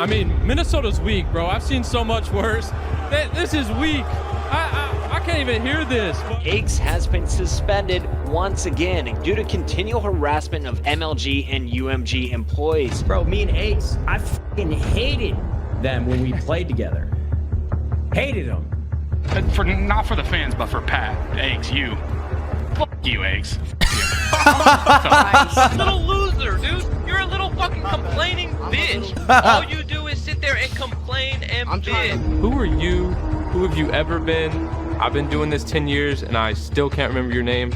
I mean, Minnesota's weak, bro. I've seen so much worse. This is weak. I can't even hear this. Aches has been suspended once again due to continual harassment of MLG and UMG employees. Bro, me and Aches, I fucking hated them when we played together. Hated them. Not for the fans, but for Pat. Aches, you. Fuck you, Aches. Little loser, dude. You're a little fucking complaining bitch. All you do is sit there and complain and bitch. Who are you? Who have you ever been? I've been doing this 10 years and I still can't remember your name.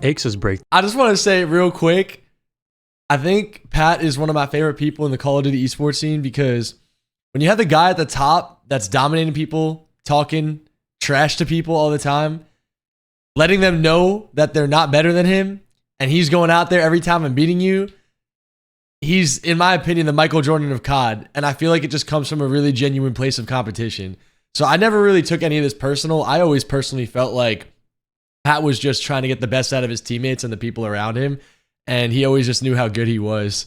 Aches is break. I just want to say real quick, I think Pat is one of my favorite people in the Call of Duty esports scene, because when you have the guy at the top that's dominating people, talking trash to people all the time, letting them know that they're not better than him, and he's going out there every time and beating you, he's, in my opinion, the Michael Jordan of COD, and I feel like it just comes from a really genuine place of competition. So I never really took any of this personal. I always personally felt like Pat was just trying to get the best out of his teammates and the people around him, and he always just knew how good he was.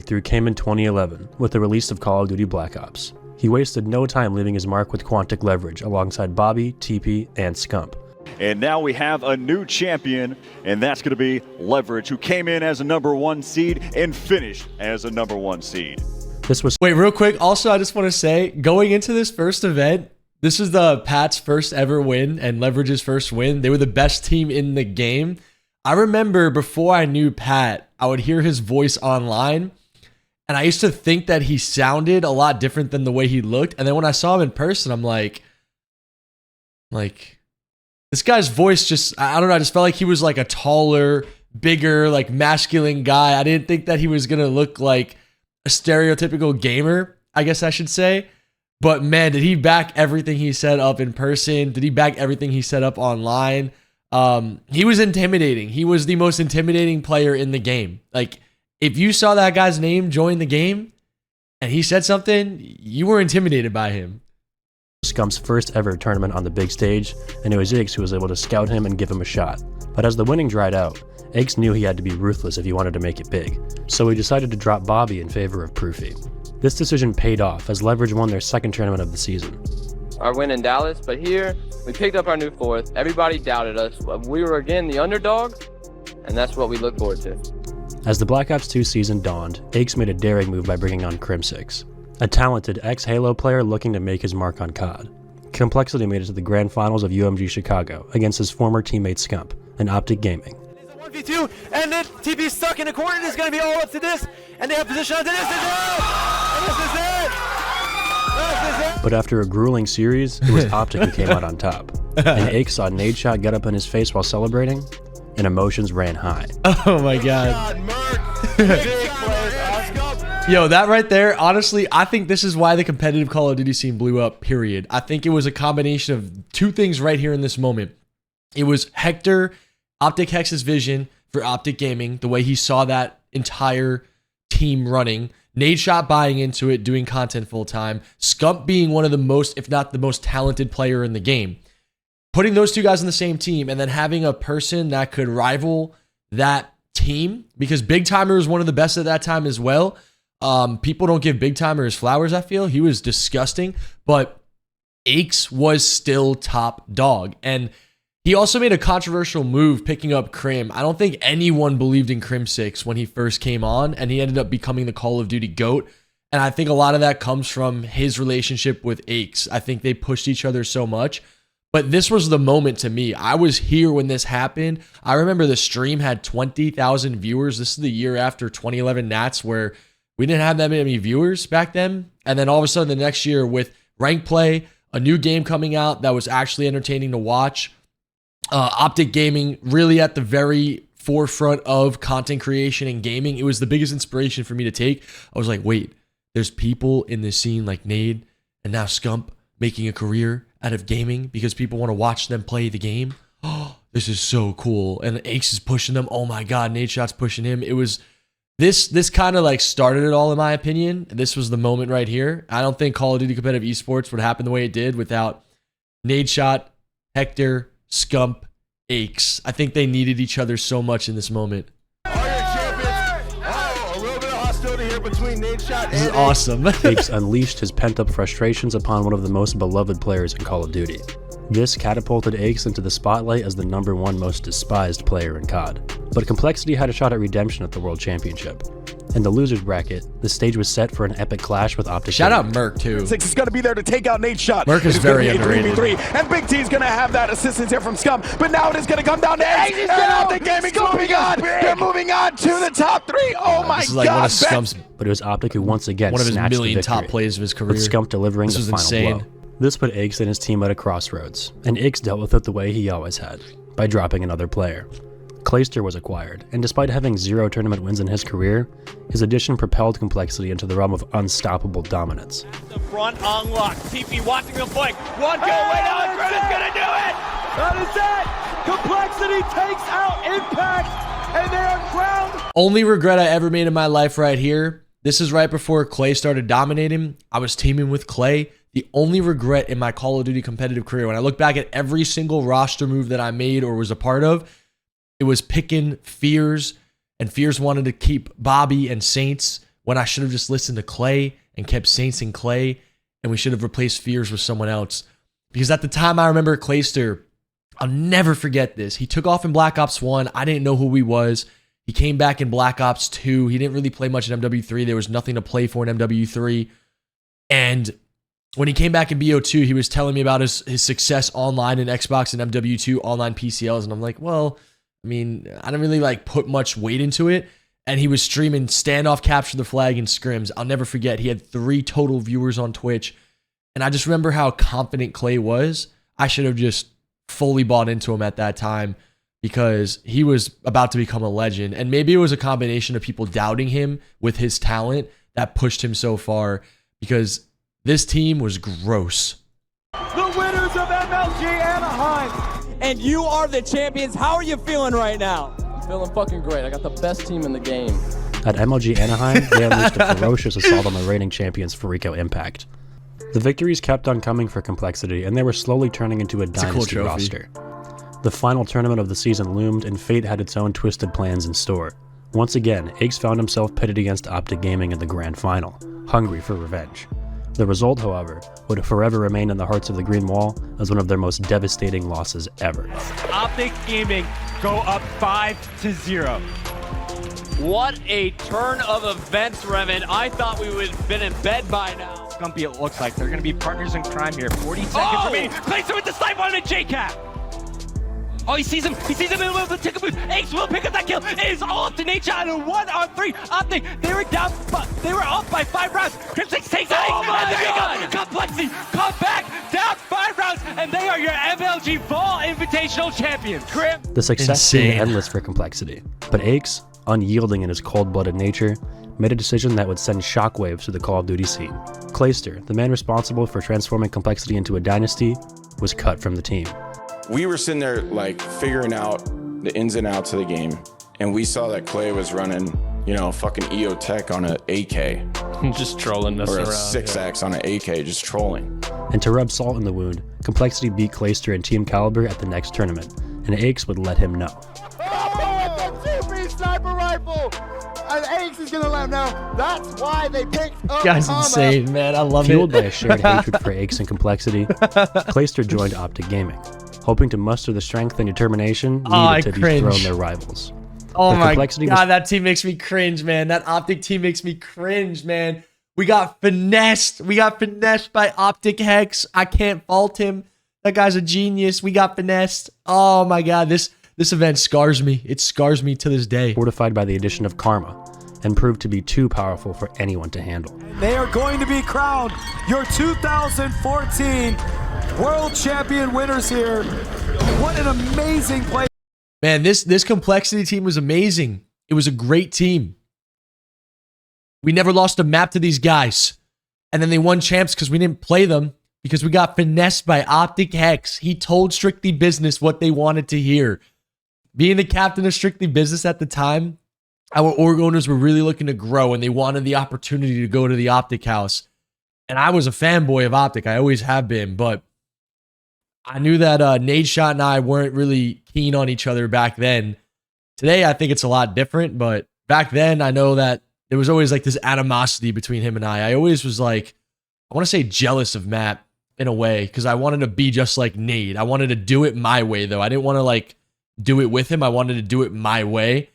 Through came in 2011 with the release of Call of Duty Black Ops. He wasted no time leaving his mark with Quantic Leverage alongside Bobby, Teepee, and Scump. And now we have a new champion, and that's going to be Leverage, who came in as a #1 seed and finished as a #1 seed. This was... Wait, real quick. Also, I just want to say, going into this first event, this is the Pat's first ever win and Leverage's first win. They were the best team in the game. I remember before I knew Pat, I would hear his voice online, and I used to think that he sounded a lot different than the way he looked. And then when I saw him in person, I'm like, this guy's voice just, I don't know, I just felt like he was like a taller, bigger, like masculine guy. I didn't think that he was going to look like a stereotypical gamer, I guess I should say. But man, did he back everything he said up in person? Did he back everything he said up online? He was intimidating. He was the most intimidating player in the game. Like, if you saw that guy's name join the game and he said something, you were intimidated by him. Scump's first ever tournament on the big stage, and it was Aches who was able to scout him and give him a shot. But as the winning dried out, Aches knew he had to be ruthless if he wanted to make it big, so he decided to drop Bobby in favor of Proofy. This decision paid off as Leverage won their second tournament of the season. Our win in Dallas, but here we picked up our new fourth. Everybody doubted us. We were again the underdog, and that's what we look forward to. As the Black Ops 2 season dawned, Aches made a daring move by bringing on Crimsix, a talented ex-Halo player looking to make his mark on COD. Complexity made it to the grand finals of UMG Chicago against his former teammate Scump and Optic Gaming. It's a 1v2, and then Teepee stuck in the corner. It's going to be all up to this, and they have position onto this. This is it! But after a grueling series, it was Optic who came out on top. And Aches saw Nade Shot get up in his face while celebrating, and emotions ran high. Oh my god. Yo, that right there, honestly, I think this is why the competitive Call of Duty scene blew up, period. I think it was a combination of two things right here in this moment. It was Hector, Optic Hex's vision for Optic Gaming, the way he saw that entire team running. Nade Shot buying into it, doing content full time. Scump being one of the most, if not the most talented player in the game. Putting those two guys on the same team and then having a person that could rival that team, because Big Timer was one of the best at that time as well. People don't give Big Timer his flowers, I feel. He was disgusting, but Aches was still top dog. And he also made a controversial move picking up Crim. I don't think anyone believed in Crimsix when he first came on, and he ended up becoming the Call of Duty GOAT. And I think a lot of that comes from his relationship with Aches. I think they pushed each other so much. But this was the moment to me. I was here when this happened. I remember the stream had 20,000 viewers. This is the year after 2011 Nats, where we didn't have that many viewers back then. And then all of a sudden the next year with rank play, a new game coming out that was actually entertaining to watch, Optic Gaming really at the very forefront of content creation and gaming. It was the biggest inspiration for me to take. I was like, wait, there's people in this scene like Nade and now Scump making a career out of gaming because people want to watch them play the game. Oh, this is so cool. And Aches is pushing them. Oh my God, Nade Shot's pushing him. It was this kind of like started it all, in my opinion. This was the moment right here. I don't think Call of Duty competitive esports would happen the way it did without Nade Shot, Hector, Scump, Aches. I think they needed each other so much in this moment. Are your champions? Oh, a real building here between Nadeshot This is and awesome. Aches unleashed his pent-up frustrations upon one of the most beloved players in Call of Duty. This catapulted Aches into the spotlight as the #1 most despised player in COD. But Complexity had a shot at redemption at the World Championship. In the losers bracket, the stage was set for an epic clash with Optic. Shout out Merc too. Six is going to be there to take out Nadeshot. Merc is very underrated. 3v3, and Big T's going to have that assistance here from Scump, but now it is going to come down to Ace, and Optic Gaming's moving on. They're moving on to the top 3. Oh my god. This is like one of Scump's, But it was Optic who once again one of his snatched the million victory, top plays of his career. with Scump delivering This the was final insane. blow. This put Aches and his team at a crossroads, and Aches dealt with it the way he always had, by dropping another player. Clayster was acquired, and despite having 0 tournament wins in his career, his addition propelled Complexity into the realm of unstoppable dominance. The front unlock. Teepee watching the flank. One go away now, and Grim is going to do it. That is it. Complexity takes out Impact, and they are crowned. Only regret I ever made in my life right here. This is right before Clay started dominating. I was teaming with Clay. The only regret in my Call of Duty competitive career, when I look back at every single roster move that I made or was a part of, it was picking Fears, and Fears wanted to keep Bobby and Saints when I should have just listened to Clay and kept Saints and Clay, and we should have replaced Fears with someone else. Because at the time, I remember Clayster, I'll never forget this. He took off in Black Ops 1. I didn't know who he was. He came back in Black Ops 2. He didn't really play much in MW3. There was nothing to play for in MW3. And when he came back in BO2, he was telling me about his success online in Xbox and MW2 online PCLs. And I'm like, well, I mean, I didn't really like put much weight into it. And he was streaming Standoff, Capture the Flag, and Scrims. I'll never forget. He had 3 total viewers on Twitch. And I just remember how confident Clay was. I should have just fully bought into him at that time because he was about to become a legend. And maybe it was a combination of people doubting him with his talent that pushed him so far, because this team was gross. The winners of MLG Anaheim. And you are the champions. How are you feeling right now? Feeling fucking great. I got the best team in the game. At MLG Anaheim, they unleashed a ferocious assault on the reigning champions Farico Impact. The victories kept on coming for Complexity, and they were slowly turning into a Dynasty roster. The final tournament of the season loomed, and fate had its own twisted plans in store. Once again, Aches found himself pitted against Optic Gaming in the grand final, hungry for revenge. The result, however, would forever remain in the hearts of the Green Wall as one of their most devastating losses ever. Optic Gaming go up 5-0. What a turn of events, Revan. I thought we would have been in bed by now. Scumpy, it looks like they're going to be partners in crime here. 40 seconds remaining. Clayster with the snipe on a J-Cap. Oh, he sees him in the the ticket booth. Ace will pick up that kill. It is all up to Nadeshot and 1-on-3. Optic, they were down, they were up by 5 rounds. Crimsix takes Ace, and there you go. Complexity, come back, down 5 rounds, and they are your MLG Fall Invitational champions. The success seemed endless for Complexity, but Aches, unyielding in his cold-blooded nature, made a decision that would send shockwaves through the Call of Duty scene. Clayster, the man responsible for transforming Complexity into a dynasty, was cut from the team. We were sitting there like figuring out the ins and outs of the game, and we saw that Clay was running, you know, fucking EO Tech on an AK. Just trolling us or a around. 6X on an AK, just trolling. And to rub salt in the wound, Complexity beat Clayster and Team Caliber at the next tournament, and Aches would let him know. Oh, with the Teepee sniper rifle! And Aches is going to let him know. That's why they picked up Guy's insane, man. I love Fueled it. by a shared hatred for Aches and Complexity, Clayster joined Optic Gaming, hoping to muster the strength and determination needed to dethrone their rivals. Oh But my Complexity god, that team makes me cringe, man. That Optic team makes me cringe, man. We got finessed. We got finessed by Optic Hex. I can't fault him. That guy's a genius. We got finessed. Oh my god, this event scars me. It scars me to this day. Fortified by the addition of Karma, and proved to be too powerful for anyone to handle. They are going to be crowned your 2014 World Champion winners here. What an amazing play. Man, this Complexity team was amazing. It was a great team. We never lost a map to these guys. And then they won champs because we didn't play them, because we got finessed by Optic Hex. He told Strictly Business what they wanted to hear. Being the captain of Strictly Business at the time, our org owners were really looking to grow, and they wanted the opportunity to go to the Optic house. And I was a fanboy of Optic. I always have been, but I knew that Nadeshot and I weren't really keen on each other back then. Today, I think it's a lot different, but back then, I know that there was always like this animosity between him and I always was like, I want to say jealous of Matt in a way, because I wanted to be just like Nate. I wanted to do it my way, though. I didn't want to like do it with him. I wanted to do it my way.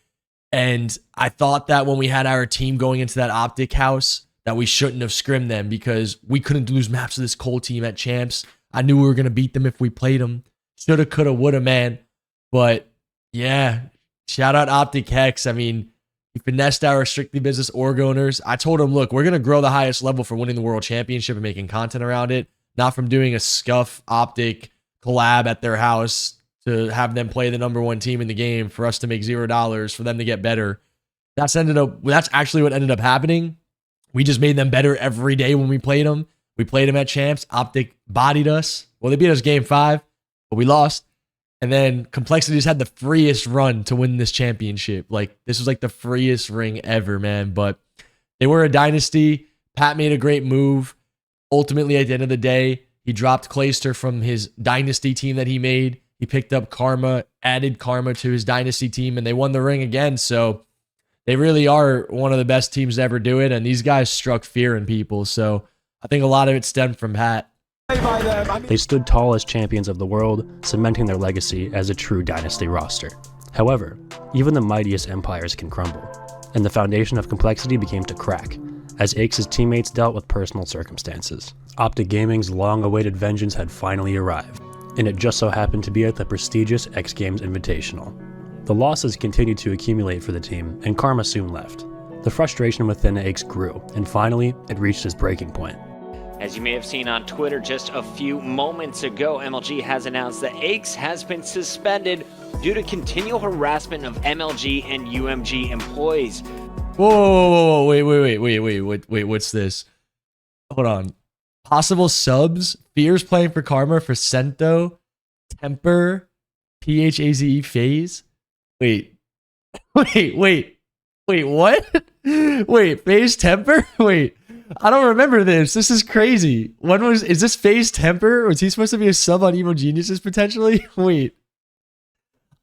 And I thought that when we had our team going into that Optic house, that we shouldn't have scrimmed them because we couldn't lose maps to this cold team at Champs. I knew we were going to beat them if we played them. Shoulda, coulda, woulda, man. But yeah, shout out Optic Hex. I mean, he finessed our Strictly Business org owners. I told him, look, we're going to grow the highest level for winning the World Championship and making content around it, not from doing a Scuff Optic collab at their house to have them play the #1 team in the game for us to make $0 for them to get better. That's actually what ended up happening. We just made them better every day when we played them. We played them at Champs. Optic bodied us. Well, they beat us game 5, but we lost. And then Complexities had the freest run to win this championship. Like, this was like the freest ring ever, man. But they were a dynasty. Pat made a great move. Ultimately, at the end of the day, he dropped Clayster from his dynasty team that he made. He picked up Karma, added Karma to his dynasty team, and they won the ring again. So they really are one of the best teams to ever do it. And these guys struck fear in people. So I think a lot of it stemmed from Pat. They stood tall as champions of the world, cementing their legacy as a true dynasty roster. However, even the mightiest empires can crumble, and the foundation of complexity began to crack, as Aches' teammates dealt with personal circumstances. Optic Gaming's long-awaited vengeance had finally arrived, and it just so happened to be at the prestigious X Games Invitational. The losses continued to accumulate for the team, and Karma soon left. The frustration within Aches grew, and finally, it reached its breaking point. As you may have seen on Twitter just a few moments ago, MLG has announced that Aches has been suspended due to continual harassment of MLG and UMG employees. Whoa, wait, what's this? Hold on. Possible subs? Fears playing for Karma for Cento, Temper, PHAZE FaZe? Wait, what? Wait, FaZe Temper? Wait. I don't remember this. This is crazy. Is this FaZe Temper? Was he supposed to be a sub on Evil Geniuses potentially? Wait.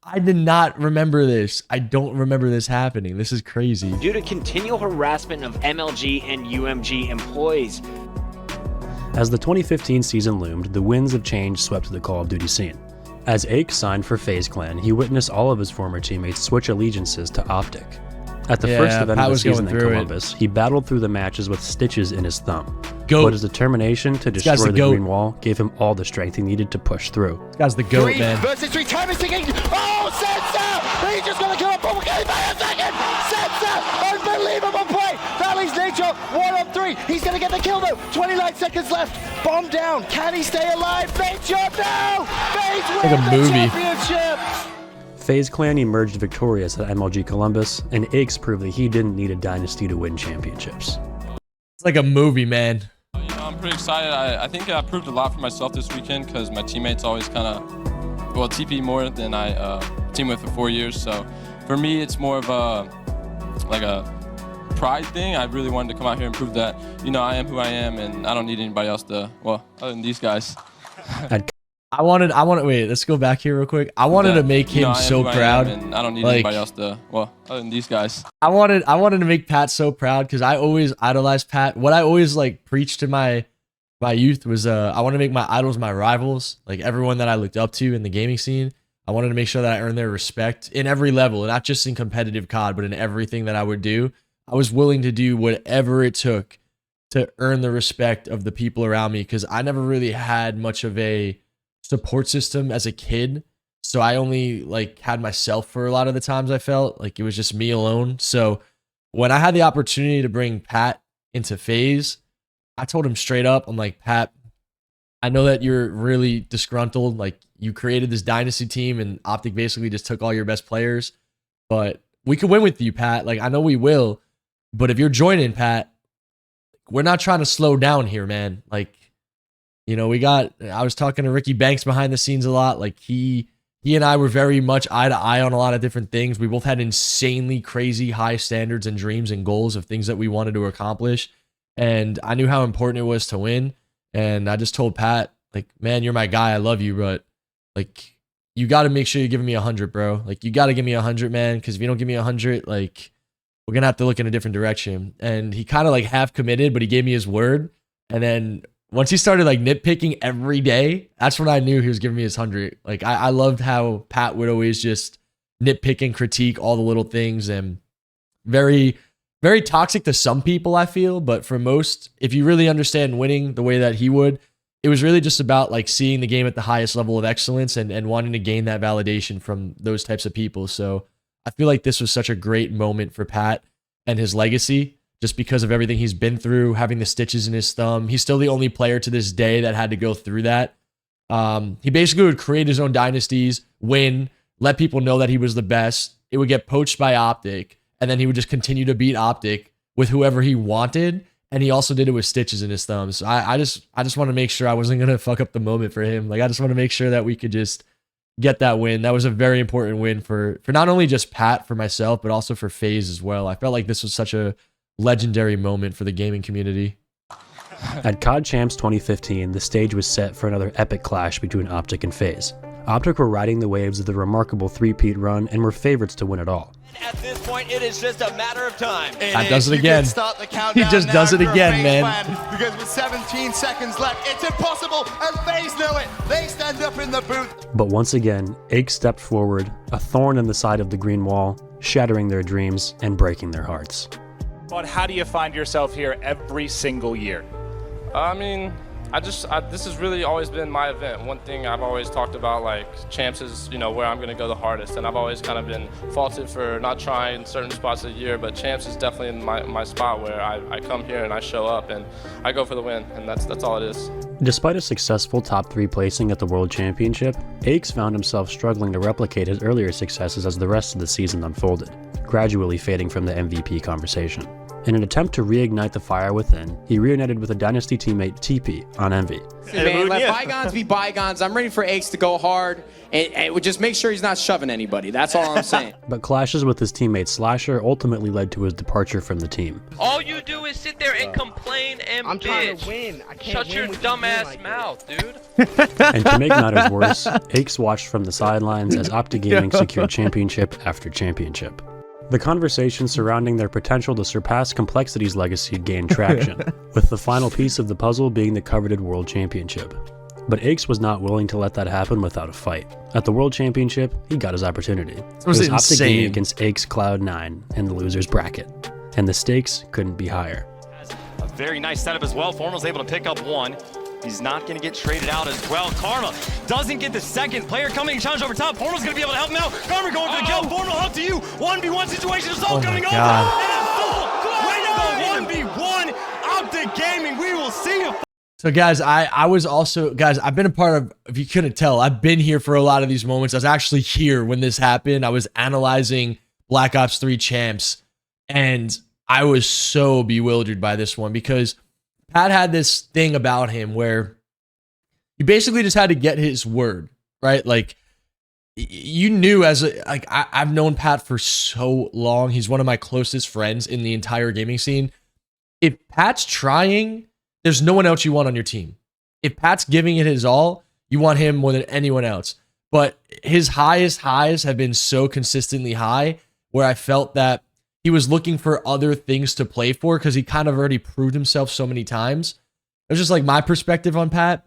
I did not remember this. I don't remember this happening. This is crazy. Due to continual harassment of MLG and UMG employees. As the 2015 season loomed, the winds of change swept the Call of Duty scene. As Ake signed for FaZe Clan, he witnessed all of his former teammates switch allegiances to Optic. At the first event of the season in Columbus, he battled through the matches with stitches in his thumb. But his determination to destroy the green wall gave him all the strength he needed to push through. This guy's the GOAT, man. Versus 3, time is ticking. Oh, Censor! He's just going to kill him. But we're getting by a second. Censor! Unbelievable play. That leaves Nature 1 on 3. He's going to get the kill, though. 29 seconds left. Bomb down. Can he stay alive? Nature, no! FaZe wins like a movie. the championship. FaZe Clan emerged victorious at MLG Columbus, and Aches proved that he didn't need a dynasty to win championships. It's like a movie, man. You know, I'm pretty excited. I think I proved a lot for myself this weekend because my teammates always kind of, well, Teepee more than I teamed with for 4 years. So for me, it's more of a pride thing. I really wanted to come out here and prove that, you know, I am who I am, and I don't need anybody else to, well, other than these guys. I wanted, wait, let's go back here real quick. I wanted to make him so proud. And I don't need anybody else to, well, other than these guys. I wanted to make Pat so proud because I always idolized Pat. What I always like preached to my youth was I want to make my idols my rivals, like everyone that I looked up to in the gaming scene. I wanted to make sure that I earned their respect in every level, not just in competitive COD, but in everything that I would do. I was willing to do whatever it took to earn the respect of the people around me because I never really had much of a support system as a kid, so I only like had myself for a lot of the times. I felt like it was just me alone. So when I had the opportunity to bring Pat into FaZe, I told him straight up, I'm like, Pat, I know that you're really disgruntled, like you created this dynasty team and Optic basically just took all your best players, but we could win with you, Pat. Like I know we will, but if you're joining, Pat, we're not trying to slow down here, man. Like, you know, I was talking to Ricky Banks behind the scenes a lot. Like he and I were very much eye to eye on a lot of different things. We both had insanely crazy high standards and dreams and goals of things that we wanted to accomplish. And I knew how important it was to win. And I just told Pat, like, man, you're my guy. I love you, but like, you got to make sure you're giving me 100, bro. Like you got to give me 100, man. Cause if you don't give me 100, like we're going to have to look in a different direction. And he kind of like half committed, but he gave me his word. And then once he started like nitpicking every day, that's when I knew he was giving me his 100. Like I loved how Pat would always just nitpick and critique all the little things, and very, very toxic to some people, I feel. But for most, if you really understand winning the way that he would, it was really just about like seeing the game at the highest level of excellence and wanting to gain that validation from those types of people. So I feel like this was such a great moment for Pat and his legacy, just because of everything he's been through, having the stitches in his thumb. He's still the only player to this day that had to go through that. He basically would create his own dynasties, win, let people know that he was the best. It would get poached by Optic, and then he would just continue to beat Optic with whoever he wanted. And he also did it with stitches in his thumbs. So I just want to make sure I wasn't going to fuck up the moment for him. Like, I just want to make sure that we could just get that win. That was a very important win for not only just Pat, for myself, but also for FaZe as well. I felt like this was such a legendary moment for the gaming community. At COD Champs 2015, the stage was set for another epic clash between Optic and FaZe. Optic were riding the waves of the remarkable three-peat run and were favorites to win it all. At this point, it is just a matter of time. That does it again. He just does it again, man. Because with 17 seconds left, it's impossible, and FaZe know it. They stand up in the booth. But once again, Ake stepped forward, a thorn in the side of the green wall, shattering their dreams and breaking their hearts. But how do you find yourself here every single year? I mean, this has really always been my event. One thing I've always talked about, like, Champs is, where I'm going to go the hardest. And I've always kind of been faulted for not trying certain spots of the year, but Champs is definitely in my spot where I come here and I show up and I go for the win. And that's all it is. Despite a successful top 3 placing at the World Championship, Akes found himself struggling to replicate his earlier successes as the rest of the season unfolded, gradually fading from the MVP conversation. In an attempt to reignite the fire within, he reunited with a Dynasty teammate Teepee on Envy. Man, let bygones be bygones. I'm ready for Akes to go hard and just make sure he's not shoving anybody. That's all I'm saying. But clashes with his teammate Slasher ultimately led to his departure from the team. All you do is sit there and complain and I'm bitch. trying to win. I can't Shut your dumb ass mouth, dude. And to make matters worse, Akes watched from the sidelines as Optic Gaming secured championship after championship. The conversation surrounding their potential to surpass Complexity's legacy gained traction, with the final piece of the puzzle being the coveted World Championship. But Akes was not willing to let that happen without a fight. At the World Championship, he got his opportunity. It was Optic Gaming against Akes Cloud9 in the loser's bracket, and the stakes couldn't be higher. A very nice setup as well. Formal's able to pick up one. He's not going to get traded out as well. Karma doesn't get the second. Player coming, challenge over top. Formal's going to be able to help him out. Karma going for the kill. Formal up to you. 1v1 situation. Assault coming over. And a full 1v1. Optic Gaming. We will see you. So guys, I was also, guys, I've been a part of, if you couldn't tell, I've been here for a lot of these moments. I was actually here when this happened. I was analyzing Black Ops 3 Champs, and I was so bewildered by this one because Pat had this thing about him where you basically just had to get his word, right? Like, you knew I've known Pat for so long. He's one of my closest friends in the entire gaming scene. If Pat's trying, there's no one else you want on your team. If Pat's giving it his all, you want him more than anyone else. But his highest highs have been so consistently high where I felt that he was looking for other things to play for because he kind of already proved himself so many times. It was just like my perspective on Pat.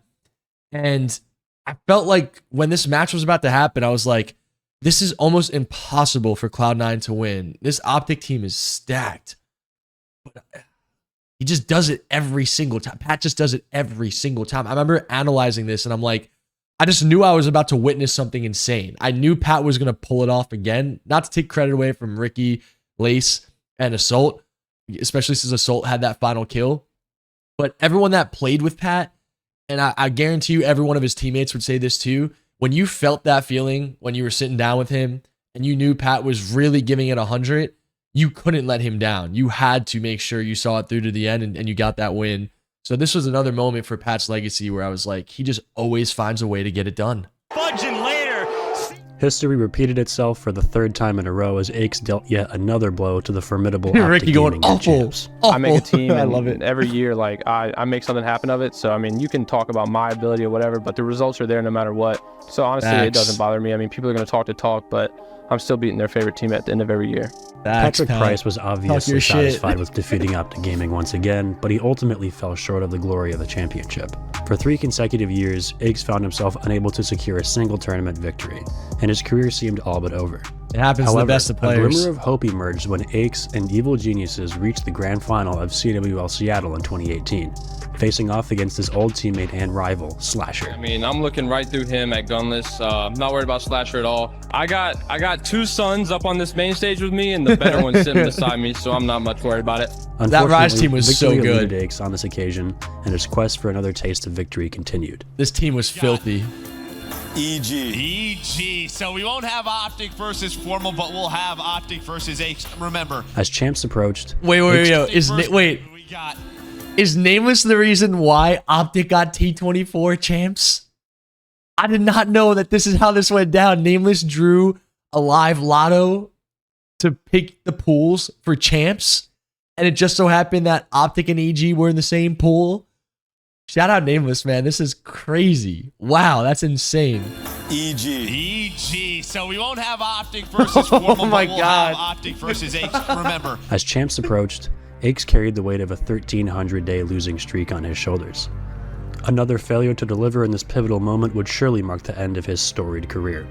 And I felt like when this match was about to happen, I was like, this is almost impossible for Cloud9 to win. This Optic team is stacked. But he just does it every single time. Pat just does it every single time. I remember analyzing this and I'm like, I just knew I was about to witness something insane. I knew Pat was going to pull it off again. Not to take credit away from Ricky, Lace, and Assault, especially since Assault had that final kill. But everyone that played with Pat, and I guarantee you every one of his teammates would say this too, when you felt that feeling when you were sitting down with him and you knew Pat was really giving it 100, you couldn't let him down. You had to make sure you saw it through to the end and you got that win. So this was another moment for Pat's legacy where I was like, he just always finds a way to get it done. Fudging later. History repeated itself for the third time in a row as Aches dealt yet another blow to the formidable Optic Ricky going Gaming awful. champs. Awful. I make a team I and love it. every year, like I make something happen of it. So I mean, you can talk about my ability or whatever, but the results are there no matter what. So honestly, it doesn't bother me. I mean, people are going to talk, but I'm still beating their favorite team at the end of every year. Patrick Price was obviously satisfied with defeating Optic Gaming once again, but he ultimately fell short of the glory of the championship. For 3 consecutive years, Aches found himself unable to secure a single tournament victory, and his career seemed all but over. It happens to the best of A players. glimmer of hope emerged when Aches and Evil Geniuses reached the grand final of CWL Seattle in 2018, facing off against his old teammate and rival, Slasher. I mean, I'm looking right through him at Gunless. I'm not worried about Slasher at all. I got 2 sons up on this main stage with me, and the better one's sitting beside me, so I'm not much worried about it. Unfortunately, Rise team was so victory good. eluded Aches on this occasion, and his quest for another taste of victory continued. This team was filthy. EG. So we won't have Optic versus Formal, but we'll have Optic versus Aches. Remember. As champs approached, Wait. Is Nameless the reason why Optic got T24 champs? I did not know that this is how this went down. Nameless drew a live lotto to pick the pools for champs, and it just so happened that Optic and EG were in the same pool. Shout out Nameless, man. This is crazy. Wow, that's insane. EG. So we won't have Optic versus Formal, but we'll have Optic versus Aches. Remember. As champs approached, Aches carried the weight of a 1,300-day losing streak on his shoulders. Another failure to deliver in this pivotal moment would surely mark the end of his storied career.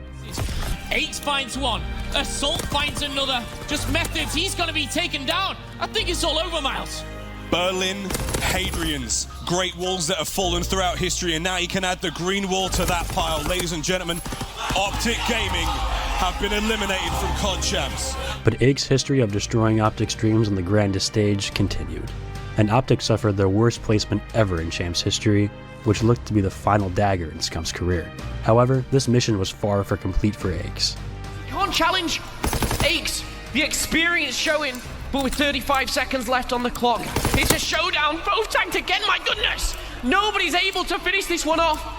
Aches finds one. Assault finds another. Just methods. He's going to be taken down. I think it's all over, Miles. Berlin Hadrians, great walls that have fallen throughout history, and now you can add the green wall to that pile. Ladies and gentlemen, Optic Gaming have been eliminated from COD Champs. But Aches' history of destroying Optic's dreams on the grandest stage continued, and Optic suffered their worst placement ever in Champs history, which looked to be the final dagger in Scump's career. However, this mission was far from complete for Aches. Can't challenge Aches. The experience showing, but with 35 seconds left on the clock, it's a showdown. Both tagged again, my goodness. Nobody's able to finish this one off.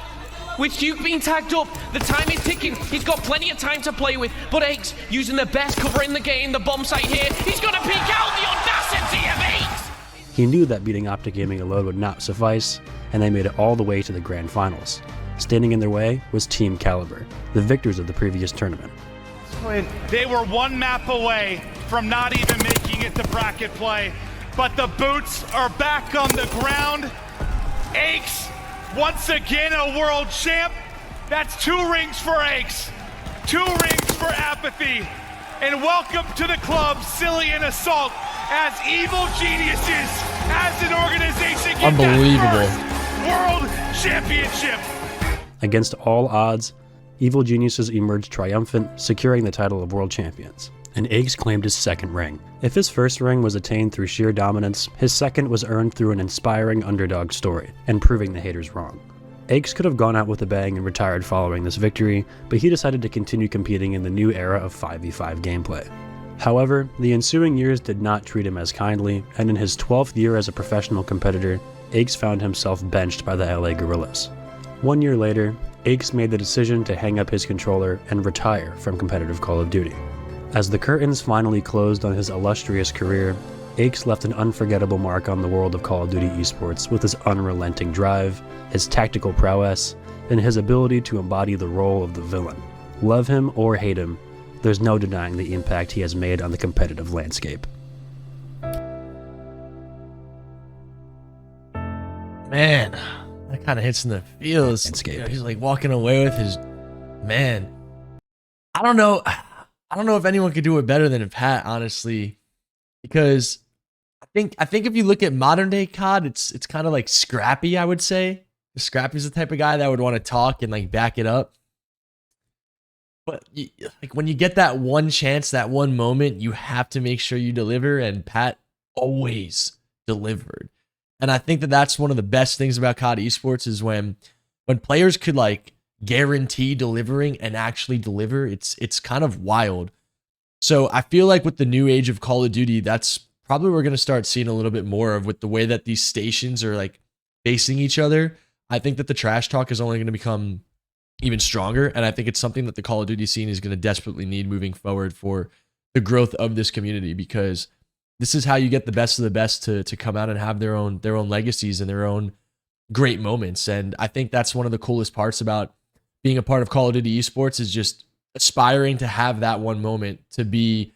With Duke being tagged up, the time is ticking. He's got plenty of time to play with, but Aches using the best cover in the game, the bomb site here. He's gonna peek out. The audacity of Aches. He knew that beating Optic Gaming alone would not suffice, and they made it all the way to the grand finals. Standing in their way was Team Caliber, the victors of the previous tournament. They were 1 map away from not even making it to bracket play, but the boots are back on the ground. Aches, once again a world champ. That's 2 rings for Aches, 2 rings for Apathy, and welcome to the club, Cillian Assault, as Evil Geniuses, as an organization, get that first world championship. Against all odds, Evil Geniuses emerged triumphant, securing the title of world champions. And Aches claimed his 2nd ring. If his first ring was attained through sheer dominance, his second was earned through an inspiring underdog story, and proving the haters wrong. Aches could have gone out with a bang and retired following this victory, but he decided to continue competing in the new era of 5v5 gameplay. However, the ensuing years did not treat him as kindly, and in his 12th year as a professional competitor, Aches found himself benched by the LA Gorillas. 1 year later, Aches made the decision to hang up his controller and retire from competitive Call of Duty. As the curtains finally closed on his illustrious career, Aches left an unforgettable mark on the world of Call of Duty esports with his unrelenting drive, his tactical prowess, and his ability to embody the role of the villain. Love him or hate him, there's no denying the impact he has made on the competitive landscape. Man, that kind of hits in the feels. You know, he's like walking away with his man. I don't know if anyone could do it better than Pat, honestly, because I think if you look at modern day COD, it's kind of like Scrappy. I would say Scrappy's the type of guy that would want to talk and like back it up. But like when you get that one chance, that one moment, you have to make sure you deliver. And Pat always delivered. And I think that that's one of the best things about COD esports is when players could like guarantee delivering and actually deliver. It's kind of wild. So I feel like with the new age of Call of Duty, that's probably we're going to start seeing a little bit more of with the way that these stations are like facing each other. I think that the trash talk is only going to become even stronger. And I think it's something that the Call of Duty scene is going to desperately need moving forward for the growth of this community, because this is how you get the best of the best to come out and have their own legacies and their own great moments. And I think that's one of the coolest parts about being a part of Call of Duty esports, is just aspiring to have that one moment, to be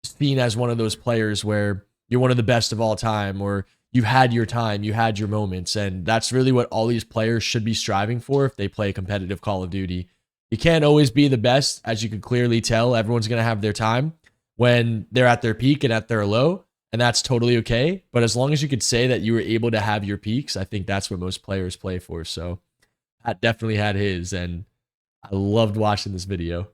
seen as one of those players where you're one of the best of all time, or you've had your time, you had your moments. And that's really what all these players should be striving for if they play competitive Call of Duty. You can't always be the best, as you can clearly tell. Everyone's going to have their time when they're at their peak and at their low, and that's totally okay. But as long as you could say that you were able to have your peaks, I think that's what most players play for. So Pat definitely had his, and I loved watching this video.